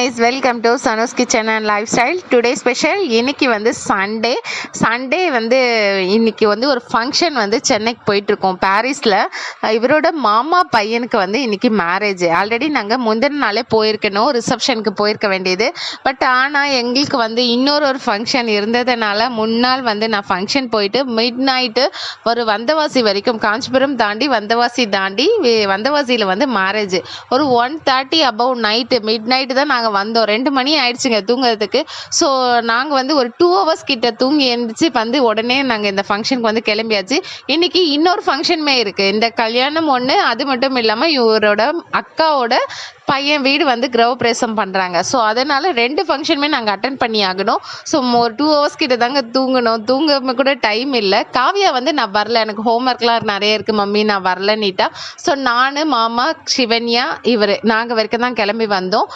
guys, welcome to Sanu's Kitchen and Lifestyle. Today special இன்னைக்கு வந்து Sunday வந்து இன்னைக்கு வந்து ஒரு ஃபங்க்ஷன் வந்து சென்னைக்கு போயிட்டு இருக்கோம் பாரிஸ்ல. இவரோட மாமா பையனுக்கு வந்து இன்னைக்கு மேரேஜ். ஆல்ரெடி நாங்கள் முந்தின நாளே போயிருக்கணும், ரிசப்ஷனுக்கு போயிருக்க வேண்டியது. பட் ஆனால் எங்களுக்கு வந்து இன்னொரு ஃபங்க்ஷன் இருந்ததுனால முன்னாள் வந்து நான் ஃபங்க்ஷன் போயிட்டு மிட் நைட்டு ஒரு வந்தவாசி வரைக்கும், காஞ்சிபுரம் தாண்டி வந்தவாசியில் வந்து மேரேஜ். ஒரு 1:30 அபவ் நைட்டு மிட் நைட்டு தான் நாங்கள் வந்தோம். 2 மணி ஆயிடுச்சுங்க தூங்குறதுக்கு. ஸோ நாங்கள் வந்து ஒரு 2 hours கிட்ட தூங்கி எழுந்திரிச்சு வந்து உடனே நாங்கள் இந்த ஃபங்க்ஷனுக்கு வந்து கிளம்பியாச்சு. இன்னைக்கு இன்னொரு ஃபங்க்ஷனுமே இருக்குது. இந்த கல்யாணம் ஒன்று, அது மட்டும் இல்லாமல் இவரோட அக்காவோட பையன் வீடு வந்து கிரகப்பிரவேசம் பண்ணுறாங்க. ஸோ அதனால் 2 ஃபங்க்ஷனுமே நாங்கள் அட்டன் பண்ணி ஆகணும். ஸோ ஒரு 2 hours கிட்ட தாங்க தூங்க கூட டைம் இல்லை. காவியா வந்து நான் வரல, எனக்கு ஹோம்ஒர்க்லாம் நிறைய இருக்குது மம்மி, நான் வரலன்னிட்டா. ஸோ நான், மாமா, சிவன்யா, நாங்கள் வரைக்கும் தான் கிளம்பி வந்தோம்.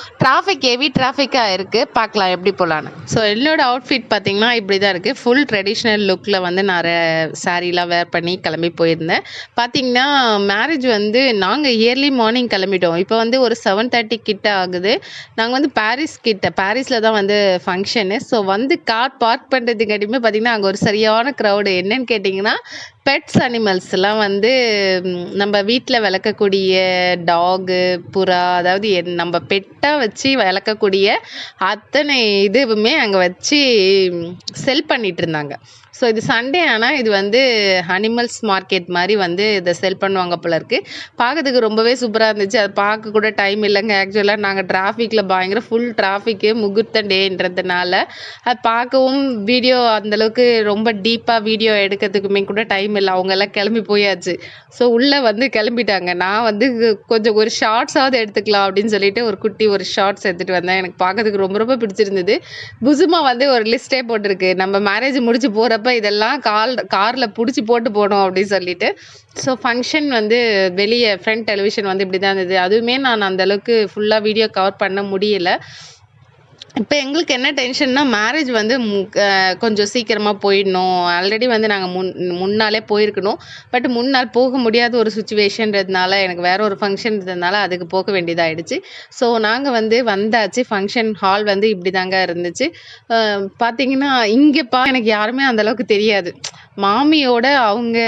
ஹெவி டிராஃபிக்காக இருக்குது, பார்க்கலாம் எப்படி போகலான்னு. ஸோ என்னோட அவுட்ஃபிட் பார்த்தீங்கன்னா இப்படி தான் இருக்குது. ஃபுல் ட்ரெடிஷ்னல் லுக்கில் வந்து நிறைய சாரீலாம் வேர் பண்ணி கிளம்பி போயிருந்தேன். பார்த்தீங்கன்னா மேரேஜ் வந்து நாங்கள் இயர்லி மார்னிங் கிளம்பிட்டோம். இப்போ வந்து ஒரு 7:30 கிட்ட ஆகுது. நாங்கள் வந்து பாரிஸில் தான் வந்து ஃபங்க்ஷனு. ஸோ வந்து கார் பார்க் பண்ணுறதுக்காட்டியுமே பார்த்தீங்கன்னா அங்கே ஒரு சரியான க்ரௌடு. என்னன்னு கேட்டிங்கன்னா பெட்ஸ் அனிமல்ஸ்லாம் வந்து நம்ம வீட்டில் வளர்க்கக்கூடிய டாகு, புறா, அதாவது நம்ம பெட்டாக வச்சு வளர்க்கக்கூடிய அத்தனை இதுவுமே அங்கே வச்சு செல் பண்ணிகிட்டு இருந்தாங்க. ஸோ இது சண்டே, ஆனால் இது வந்து அனிமல்ஸ் மார்க்கெட் மாதிரி வந்து இதை செல் பண்ணுவாங்க போல இருக்குது. பார்க்கறதுக்கு ரொம்பவே சூப்பராக இருந்துச்சு. அது பார்க்க கூட டைம் இல்லைங்க. ஆக்சுவலாக நாங்கள் டிராஃபிக்கில் பயங்கர ஃபுல் டிராஃபிக்கு, முகூர்த்த டேன்றதுனால அது பார்க்கவும் வீடியோ அந்தளவுக்கு ரொம்ப டீப்பாக வீடியோ எடுக்கிறதுக்குமே கூட டைம் இல்லை. அவங்கெல்லாம் கிளம்பி போயாச்சு. ஸோ உள்ளே வந்து கிளம்பிட்டாங்க. நான் வந்து கொஞ்சம் ஒரு ஷார்ட்ஸாவது எடுத்துக்கலாம் அப்படின்னு சொல்லிட்டு ஒரு ஷார்ட்ஸ் எடுத்துகிட்டு வந்தேன். எனக்கு பார்க்கறதுக்கு ரொம்ப ரொம்ப பிடிச்சிருந்தது. புசுமா வந்து ஒரு லிஸ்ட்டே போட்டிருக்கு, நம்ம மேரேஜ் முடிச்சு போகிறப்ப இதெல்லாம் காரில் பிடிச்சி போட்டு போகணும் அப்படின்னு சொல்லிட்டு. ஸோ ஃபங்க்ஷன் வந்து வெளியே ஃப்ரண்ட் டெலிவிஷன் வந்து இப்படி தான் இருந்தது. அதுவுமே நான் அந்தளவுக்கு ஃபுல்லாக வீடியோ கவர் பண்ண முடியல. இப்போ எங்களுக்கு என்ன டென்ஷன்னா, மேரேஜ் வந்து கொஞ்சம் சீக்கிரமாக போயிடணும். ஆல்ரெடி வந்து நாங்கள் முன்னாலே போயிருக்கணும். பட் முன்னால் போக முடியாத ஒரு சுச்சுவேஷன்றதுனால, எனக்கு வேறு ஒரு ஃபங்க்ஷன் இருந்ததுனால அதுக்கு போக வேண்டியதாகிடுச்சு. ஸோ நாங்கள் வந்து வந்தாச்சு. ஃபங்க்ஷன் ஹால் வந்து இப்படி தாங்க இருந்துச்சு. பார்த்தீங்கன்னா இங்கே எனக்கு யாருமே அந்தளவுக்கு தெரியாது. மாமியோட அவங்க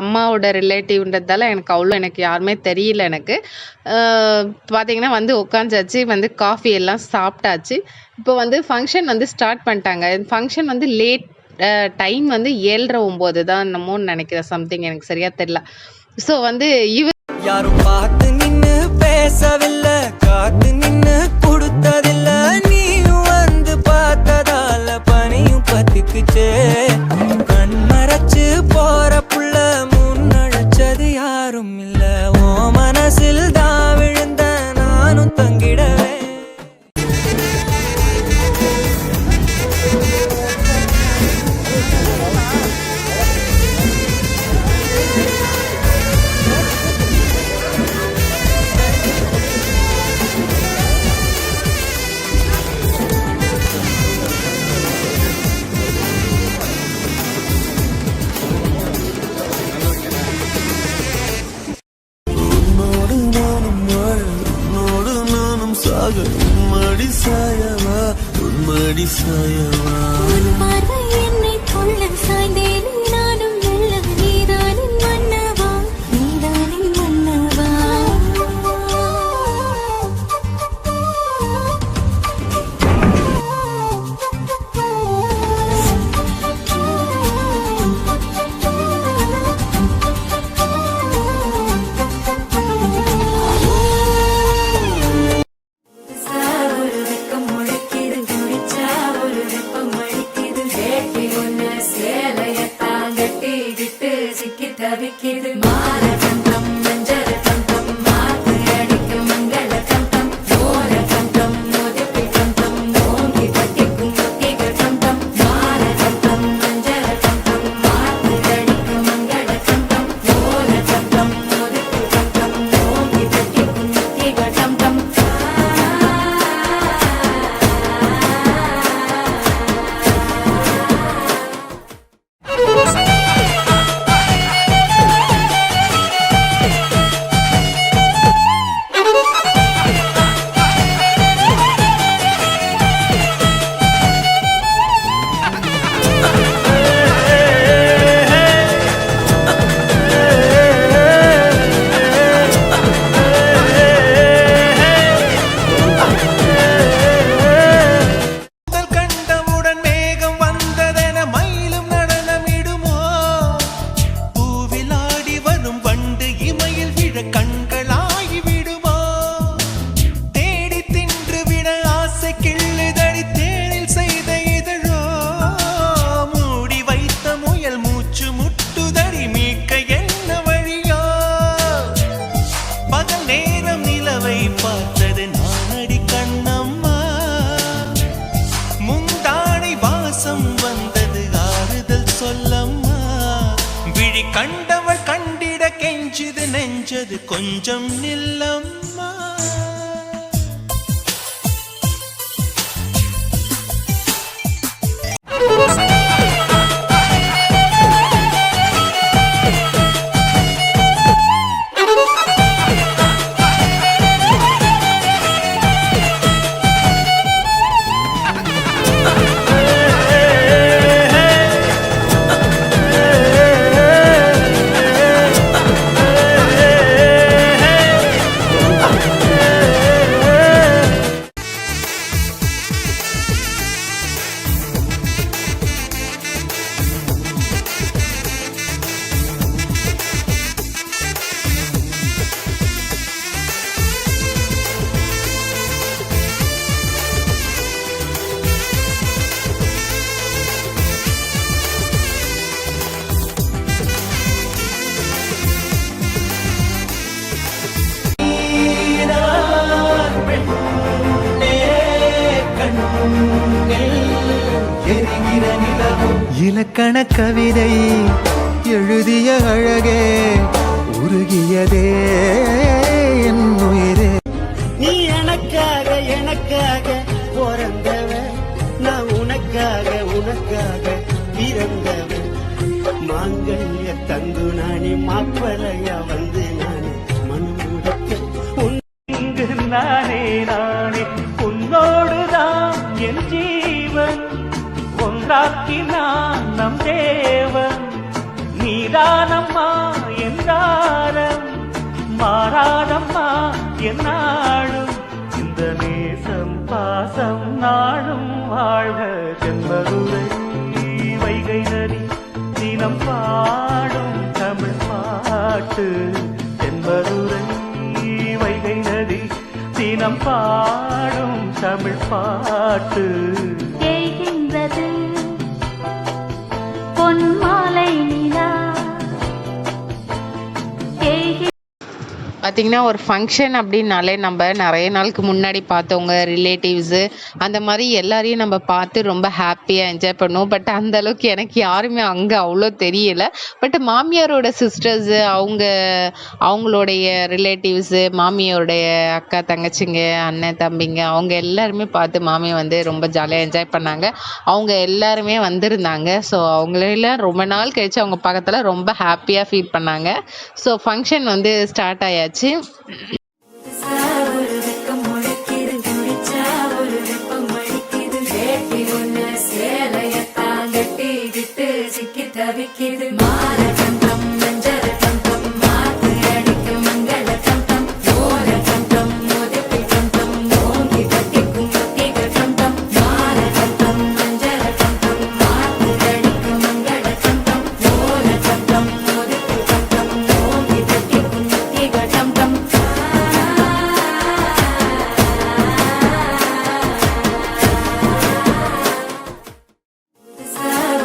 அம்மாவோட ரிலேட்டிவ்ன்றதால எனக்கு யாருமே தெரியல. எனக்கு பார்த்தீங்கன்னா வந்து உட்காந்தாச்சு, வந்து காஃபி எல்லாம் சாப்பிட்டாச்சு. இப்போ வந்து ஃபங்க்ஷன் வந்து ஸ்டார்ட் பண்ணிட்டாங்க. ஃபங்க்ஷன் வந்து லேட் டைம் வந்து 7:30-9 தான் என்னமோன்னு நினைக்கிறேன், சம்திங், எனக்கு சரியாக தெரியல. ஸோ வந்து யாரும் பார்த்து நின்று பேசவில்லை, காத்து நின்று கொடுத்ததில்லை, நீயும் வந்து பார்த்ததால பனியும் பத்திக்குச்சே, கண் மறைச்சு போற புள்ள முன்னழைச்சது யாரும் இல்லை, ஓ மனசில் தான் விழுந்த நானும் தங்கிடவே. உன்மடி சாயவா, உன்மடி சாயவா, உன் பார்வை என்னை கொள்ள சாய்ந்தேன், நானும் வெல்ல, நீதானின் மன்னவா, நீதானின் மன்னவா. ஒரு வெக்கம் முளைக்குது, குடிச்சா ஒரு வெப்பம் அடிக்குது, கேட்டு கண்டவள் கண்டிட கெஞ்சுது நெஞ்சது கொஞ்சம் நில்லம்மா. இலக்கண கவிதை எழுதிய அழகே உருகியதே என் உயிரே. நீ எனக்காக பிறந்தவன், நான் உனக்காக பிறந்தவன். மாங்கல்ய தந்து நானே மாப்பலையா வந்து நானே மனமுடக்க இங்கு நானே உன்னோடுதான் என் ஜீவன், ஒன்றாக்கினான் நம் தேவன். நீதானம்மா என்றாரம், மாறாதம்மா என்னாலும். இந்த நேசம் பாசம் நாளும் வாழ்க. தென்பதுரை வைகை நதி தினம் பாடும் தமிழ் பாட்டு. தென்பதுரை வைகை நதி தினம் பாடும் தமிழ் பாட்டு. தேய்கின்றது பொன்மாலை நிலா. பார்த்தீங்கன்னா ஒரு ஃபங்க்ஷன் அப்படின்னாலே நம்ம நிறைய நாளுக்கு முன்னாடி பார்த்தவங்க ரிலேட்டிவ்ஸு அந்த மாதிரி எல்லாரையும் நம்ம பார்த்து ரொம்ப ஹாப்பியாக என்ஜாய் பண்ணுவோம். பட் அந்த அளவுக்கு எனக்கு யாருமே அங்கே அவ்வளோ தெரியலை. பட் மாமியாரோட சிஸ்டர்ஸு அவங்களுடைய ரிலேட்டிவ்ஸு, மாமியோடைய அக்கா தங்கச்சிங்க, அண்ணன் தம்பிங்க, அவங்க எல்லாருமே பார்த்து மாமியை வந்து ரொம்ப ஜாலியாக என்ஜாய் பண்ணாங்க. அவங்க எல்லாருமே வந்திருந்தாங்க. ஸோ அவங்களெல்லாம் ரொம்ப நாள் கழிச்சு அவங்க பக்கத்தில் ரொம்ப ஹாப்பியாக ஃபீல் பண்ணாங்க. ஸோ ஃபங்க்ஷன் வந்து ஸ்டார்ட் ஆயாச்சு. ஒரு வெக்கம் முளைக்குது, குடிச்சா ஒரு வெப்பம் அடிக்குது. வேட்டி ஒண்ணு சேலையத்தான் கட்டிக்கிட்டு சிக்கி தவிக்குது. மாற கண்டம் மஞ்சள் கண்டம் மாத்து அடிக்கும் மங்கள கண்டம். ஓர கண்டம் மோதிப்பி கண்டம் ஓங்கி கட்டிக்கும் முத்திக கண்டம். மாற கண்டம் மஞ்சள் கண்டம் மாத்து அடிக்கும் மங்கள கண்டம். ஓர கண்டம் மோதிப்பி கண்டம் ஓங்கி கட்டிக்கும் முத்திக கண்டம்.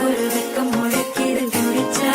ஒரு வெக்கம் முளைக்குது, குடிச்சா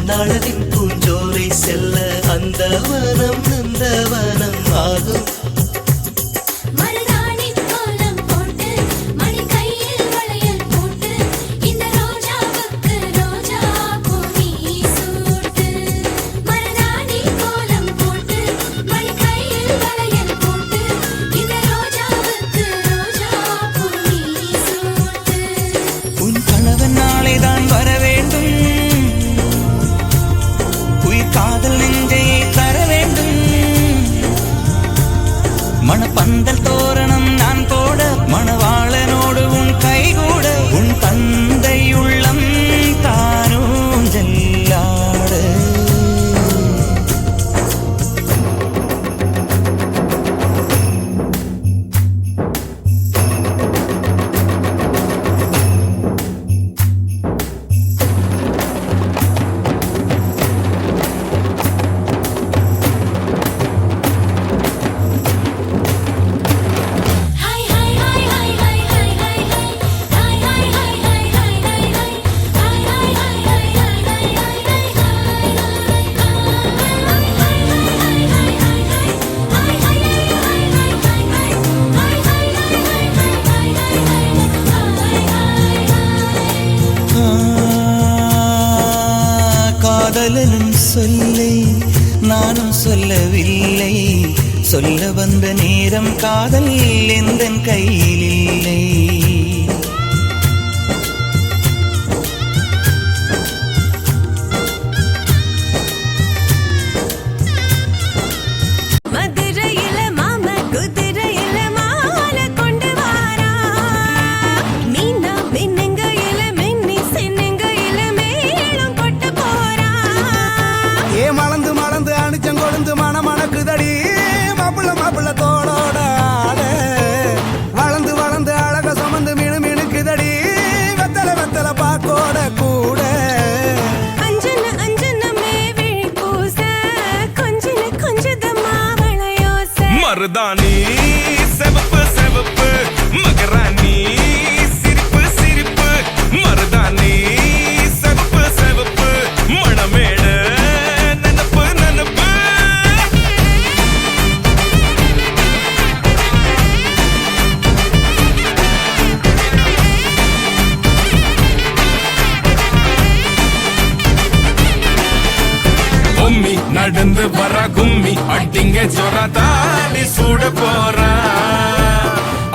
பொன்னழகின் பூஞ்சோலை செல்ல அந்த வனம் நந்தவனம் ஆகும். மருதாணி கோலம் போட்டு மணி கையில் வளையல் போட்டு இந்த ரோஜாவுக்கு ரோஜா பூ நீ சூட்டு. மருதாணி கோலம் போட்டு மணி கையில் வளையல் போட்டு இந்த ரோஜாவுக்கு ரோஜா பூ நீ சூட்டு. உன் கணவன் நாளைதான் வர வேண்டும், உயிர் காதல் நெஞ்சையை தர வேண்டும். மணப்பந்தல் தோரணம் நான் போட மணவாளனோடு உன் கைகூட உன் தந்தை உள்ளம் தானும் ஜல்லாட. Hi hi hi hi hi hi hi hi hi hi hi hi hi hi hi hi hi hi காதலனும் சொல்லை நானும் சொல்லவில்லை, சொல்ல வந்த நேரம் காதல் எந்தன் கையில் இல்லை. மதுரையில மாம குதிரையில மாலை கொண்டு வாரா. மீனா மின்னுங்கையில மின்னி சின்னுங்கையில மேளம் கொட்டு போறா. ஏ மலந்து மலந்து அணிச்சம் கொழுந்து மணக்குதடி மாப்பிள்ள மாப்பிள்ள தோளோட ஆட. வளர்ந்து வளர்ந்து அழக சுமந்து மினு மினுக்குதடி வெத்தலை வெத்தலை பாக்கோட கூட. அஞ்சன அஞ்சனமே விழி பூச கொஞ்சன கொஞ்சதமா வளையோச. மருதாணி செவப்பு செவப்பு மகராணி சிரிப்பு சிரிப்பு. மருதாணி செவப்பு செவப்பு மணமேட நனப்பு நனப்பு. பொம்மி நடந்து வர கும்மி அட்டிங்க சொர தாலி சூட போறா.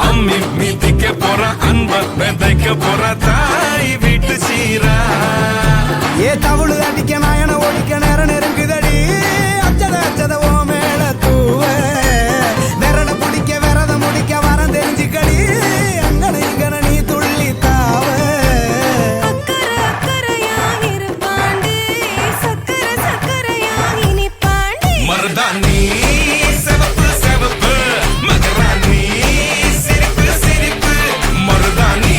அம்மி மீதிக்க போற அன்ப விதைக்க போற தாய் வீட்டு சீரா. ஏ தவுளு அடிக்க நாயன ஒடிக்க நேரம் நெருங்குதடி அச்சத அச்சத ஓ மேல தூவ. விரட பிடிக்க விரத முடிக்க வரம் தெரிஞ்சுக்கடி அங்கன இங்கன நீ துள்ளி தாவ. அக்கறை அக்கறையாக இருப்பாண்டி சக்கர சக்கரையாக இனிப்பாண்டி. மருதாணி செவப்பு செவப்பு மகராணி சிரிப்பு சிரிப்பு. மருதாணி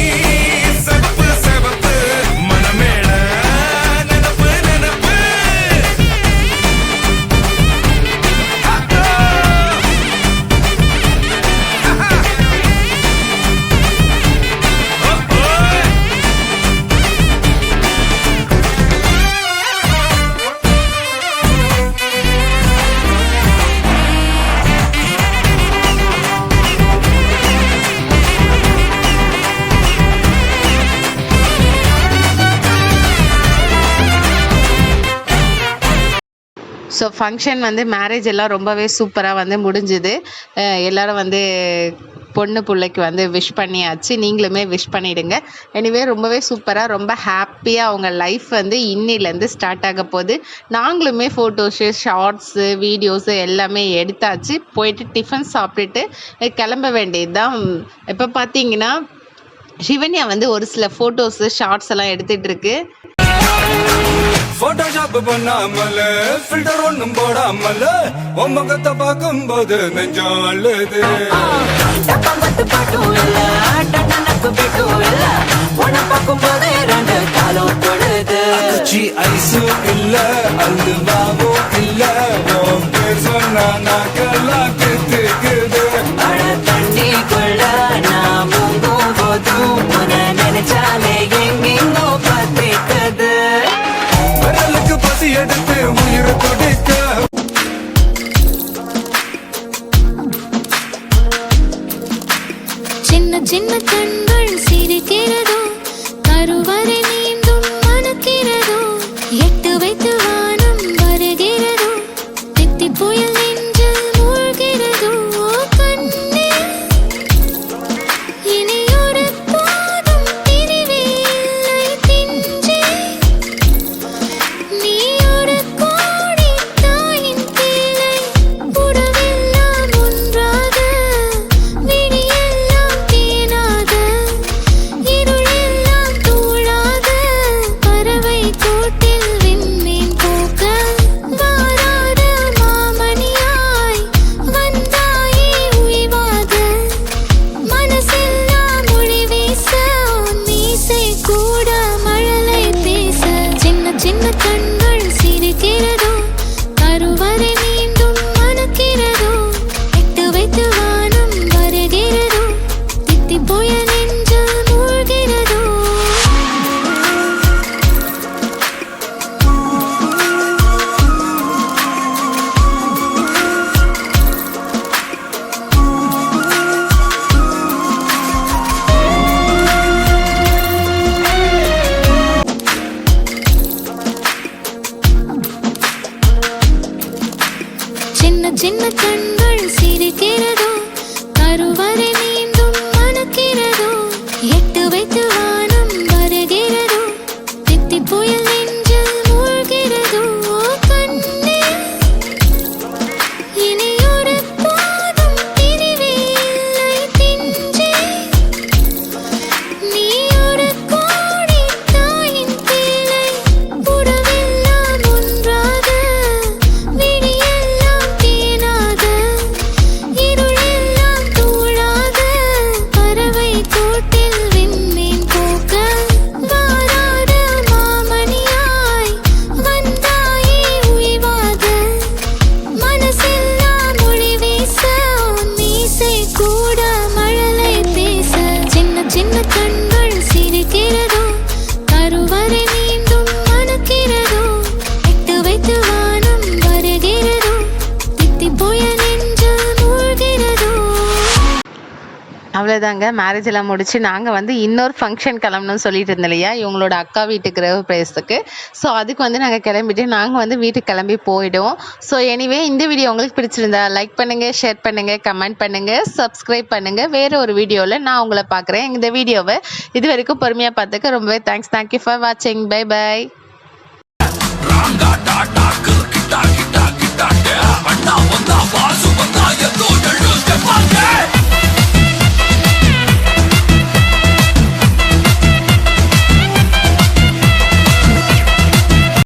செவப்பு செவப்பு மணமேட நனப்பு நனப்பு. ஸோ ஃபங்க்ஷன் வந்து மேரேஜ் எல்லாம் ரொம்பவே சூப்பராக வந்து முடிஞ்சுது. எல்லாரும் வந்து பொண்ணு பிள்ளைக்கு வந்து விஷ் பண்ணியாச்சு. நீங்களுமே விஷ் பண்ணிவிடுங்க. எனிவே ரொம்பவே சூப்பராக ரொம்ப ஹாப்பியாக அவங்க லைஃப் வந்து இன்னிலேருந்து ஸ்டார்ட் ஆக போகுது. நாங்களுமே ஃபோட்டோஸு ஷார்ட்ஸு வீடியோஸு எல்லாமே எடுத்தாச்சு. போயிட்டு டிஃபன் சாப்பிட்டுட்டு கிளம்ப வேண்டியது தான். இப்போ பார்த்தீங்கன்னா சிவன்யா வந்து ஒரு சில ஃபோட்டோஸு ஷார்ட்ஸ் எல்லாம் எடுத்துகிட்டு இருக்கு. போட்டோஷாப் பண்ணாமல ஃபில்டர் ஒண்ணும் போடாமல உன் முகத்தை பார்க்கும்போது நெஞ்சம் அழுது. டப்பம்பத்து பாட்டும் இல்ல டட்டனக்கு பிட்டும் இல்ல உன பார்க்கும்போது ரெண்டு காலம் தொழுது. குச்சி ஐஸும் இல்ல அல்வாவும் இல்ல உன் பேர் சொன்னா நாக்கெல்லாம் கெத்துக்குது. அட தண்ணிக்குள்ள நான் முங்கும் போதும் உன்னை நினைச்சாலே எங்கெங்கோ பத்திக்குது. விரலுக்கு பசி கண்கள் சிரிக்கிறதோ கருவறை மீண்டும் மணக்கிறதோ எட்டு வைத்து வானம் வருகிறதோ தித்தி புயல் நெஞ்சில் மூழ்கிறதோ கண்ணே இனியொரு போதும் பிரிவே இல்லை பிஞ்சே நீ ஒரு கோடி தாயின் பிள்ளை உறவெல்லாம் ஒன்றாக விழியெல்லாம் தேனாக இருளெல்லாம் தூளாக பறவை கூட்டில் விண்மீன் போக்க வாராத மாமணியாய் வந்தாயே உய்வாக மனசெல்லாம் மொழி வீச மீசை கூட மழலை பேச சின்ன சின்ன கண்கள் சிரிக்கிறதோ கருவறை மீண்டும் மணக்கிறதோ எட்டு வைத்து வானம் வருகிறதோ தித்தி புயல் நெஞ்சில் மூழ்கிறதோ சின்ன சின்ன கண்கள் சிரிக்கிறதோ கருவறை மீண்டும் மணக்கிறதோ எட்டு வைத்து வானம் வருகிறதோ தித்தி புயல் நெஞ்சில் மூழ்கிறதோ கண்ணே இனியொரு போதும் பிரிவே இல்லை பிஞ்சே நீ ஒரு கோடி தாயின் பிள்ளை உறவெல்லாம் ஒன்றாக விழியெல்லாம் தேனாக இருளெல்லாம் தூளாக பறவை கூட்டில் விண்மீன் போக்க வாராத மாமணியாய் வந்தாயே உய்வாக மனசெல்லாம் மொழி வீச மீசை கூட மழலை பேச சின்ன சின்ன கண்கள் சிரிக்கிறதோ கருவறை மீண்டும் மணக்கிறதோ எட்டு வைத்து வானம் வருகிறதோ தித்தி புயல் நெஞ்சில் மூழ்கிறதோ. அவ்வளோதாங்க, மேரேஜ் எல்லாம் முடிச்சு நாங்கள் வந்து இன்னொரு ஃபங்க்ஷன் கிளம்பணும்னு சொல்லிட்டு இருந்தோம் இல்லையா, இவங்களோட அக்கா வீட்டு கிரக பிரவேசத்துக்கு. ஸோ அதுக்கு வந்து நாங்கள் கிளம்பிட்டு நாங்கள் வந்து வீட்டுக்கு கிளம்பி போயிடுவோம். ஸோ எனிவே இந்த வீடியோ உங்களுக்கு பிடிச்சிருந்தா லைக் பண்ணுங்கள், ஷேர் பண்ணுங்கள், கமெண்ட் பண்ணுங்கள், சப்ஸ்கிரைப் பண்ணுங்கள். வேறு ஒரு வீடியோவில் நான் உங்களை பார்க்குறேன். இந்த வீடியோவை இது வரைக்கும் பொறுமையாக பார்த்துக்க ரொம்பவே தேங்க்ஸ். தேங்க்யூ ஃபார் வாட்சிங். Bye by.